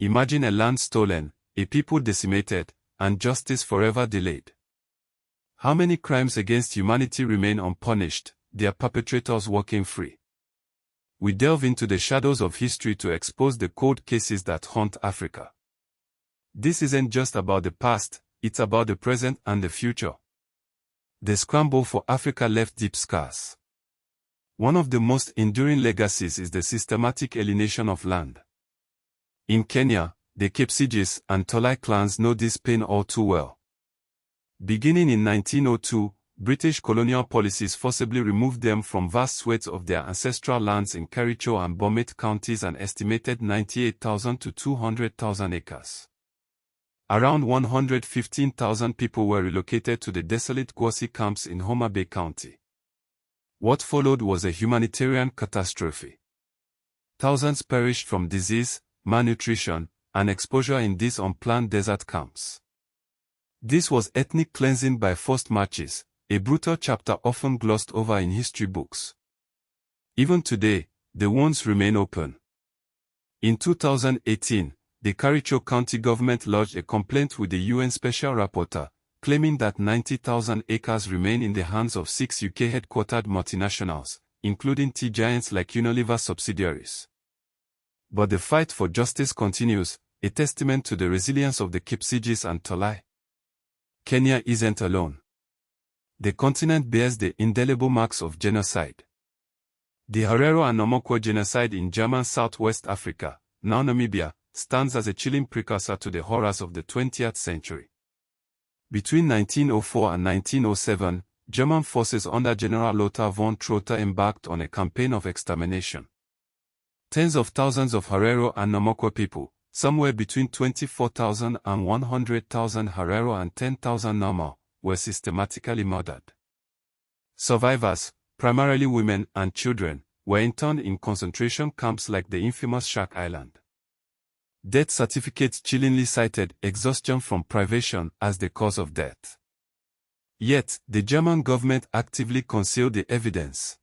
Imagine a land stolen, a people decimated, and justice forever delayed. How many crimes against humanity remain unpunished, their perpetrators walking free? We delve into the shadows of history to expose the cold cases that haunt Africa. This isn't just about the past, it's about the present and the future. The scramble for Africa left deep scars. One of the most enduring legacies is the systematic alienation of land. In Kenya, the Kipsigis and Tolai clans know this pain all too well. Beginning in 1902, British colonial policies forcibly removed them from vast swathes of their ancestral lands in Kericho and Bomet counties, an estimated 98,000 to 200,000 acres. Around 115,000 people were relocated to the desolate Gwosi camps in Homa Bay County. What followed was a humanitarian catastrophe. Thousands perished from disease, malnutrition, and exposure in these unplanned desert camps. This was ethnic cleansing by forced marches, a brutal chapter often glossed over in history books. Even today, the wounds remain open. In 2018, the Kericho County government lodged a complaint with the UN Special Rapporteur, claiming that 90,000 acres remain in the hands of 6 UK-headquartered multinationals, including tea giants like Unilever subsidiaries. But the fight for justice continues, a testament to the resilience of the Kipsigis and Tolai. Kenya isn't alone. The continent bears the indelible marks of genocide. The Herero and Nomokwo genocide in German Southwest Africa, now Namibia, stands as a chilling precursor to the horrors of the 20th century. Between 1904 and 1907, German forces under General Lothar von Trotha embarked on a campaign of extermination. Tens of thousands of Herero and Nomokwo people, somewhere between 24,000 and 100,000 Herero and 10,000 Nama, were systematically murdered. Survivors, primarily women and children, were interned in concentration camps like the infamous Shark Island. Death certificates chillingly cited exhaustion from privation as the cause of death. Yet, the German government actively concealed the evidence.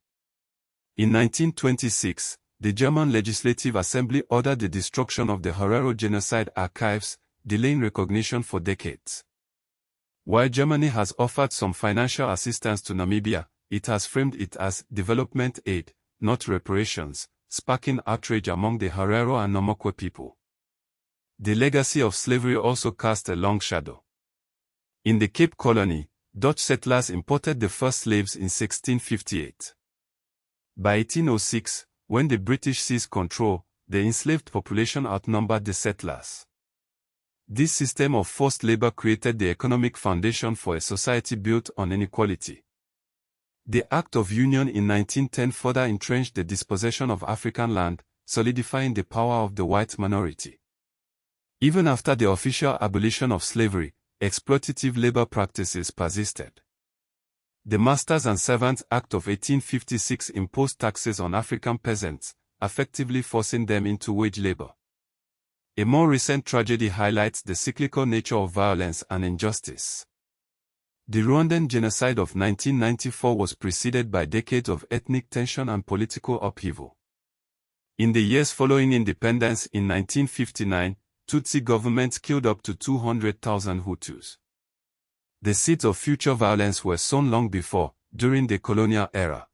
In 1926, the German Legislative Assembly ordered the destruction of the Herero genocide archives, delaying recognition for decades. While Germany has offered some financial assistance to Namibia, it has framed it as development aid, not reparations, sparking outrage among the Herero and Nomokwo people. The legacy of slavery also cast a long shadow. In the Cape Colony, Dutch settlers imported the first slaves in 1658. By 1806, when the British seized control, the enslaved population outnumbered the settlers. This system of forced labor created the economic foundation for a society built on inequality. The Act of Union in 1910 further entrenched the dispossession of African land, solidifying the power of the white minority. Even after the official abolition of slavery, exploitative labor practices persisted. The Masters and Servants Act of 1856 imposed taxes on African peasants, effectively forcing them into wage labor. A more recent tragedy highlights the cyclical nature of violence and injustice. The Rwandan genocide of 1994 was preceded by decades of ethnic tension and political upheaval. In the years following independence in 1959, Tutsi governments killed up to 200,000 Hutus. The seeds of future violence were sown long before, during the colonial era.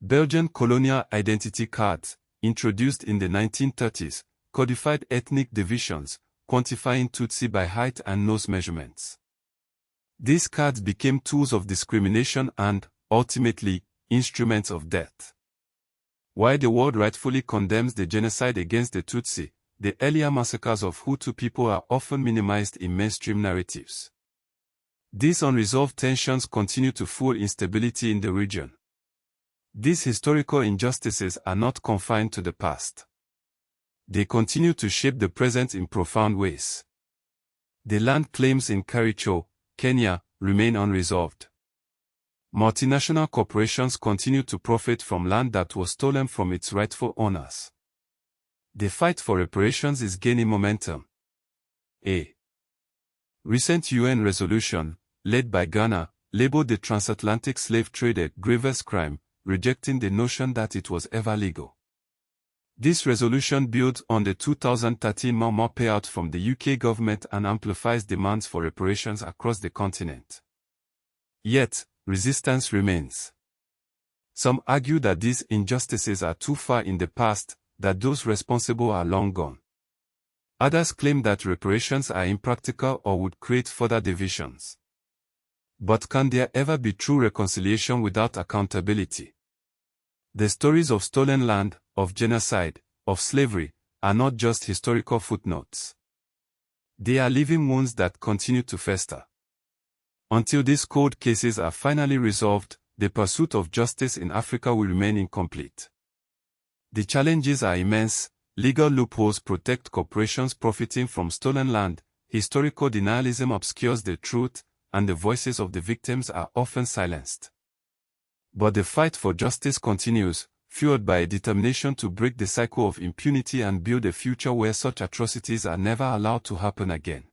Belgian colonial identity cards, introduced in the 1930s, codified ethnic divisions, quantifying Tutsi by height and nose measurements. These cards became tools of discrimination and, ultimately, instruments of death. While the world rightfully condemns the genocide against the Tutsi, the earlier massacres of Hutu people are often minimized in mainstream narratives. These unresolved tensions continue to fuel instability in the region. These historical injustices are not confined to the past. They continue to shape the present in profound ways. The land claims in Kericho, Kenya, remain unresolved. Multinational corporations continue to profit from land that was stolen from its rightful owners. The fight for reparations is gaining momentum. A recent UN resolution, led by Ghana, labeled the transatlantic slave trade a grievous crime, rejecting the notion that it was ever legal. This resolution builds on the 2013 more payout from the UK government and amplifies demands for reparations across the continent. Yet, resistance remains. Some argue that these injustices are too far in the past, that those responsible are long gone. Others claim that reparations are impractical or would create further divisions. But can there ever be true reconciliation without accountability? The stories of stolen land, of genocide, of slavery, are not just historical footnotes. They are living wounds that continue to fester. Until these cold cases are finally resolved, the pursuit of justice in Africa will remain incomplete. The challenges are immense. Legal loopholes protect corporations profiting from stolen land, historical denialism obscures the truth, and the voices of the victims are often silenced. But the fight for justice continues, fueled by a determination to break the cycle of impunity and build a future where such atrocities are never allowed to happen again.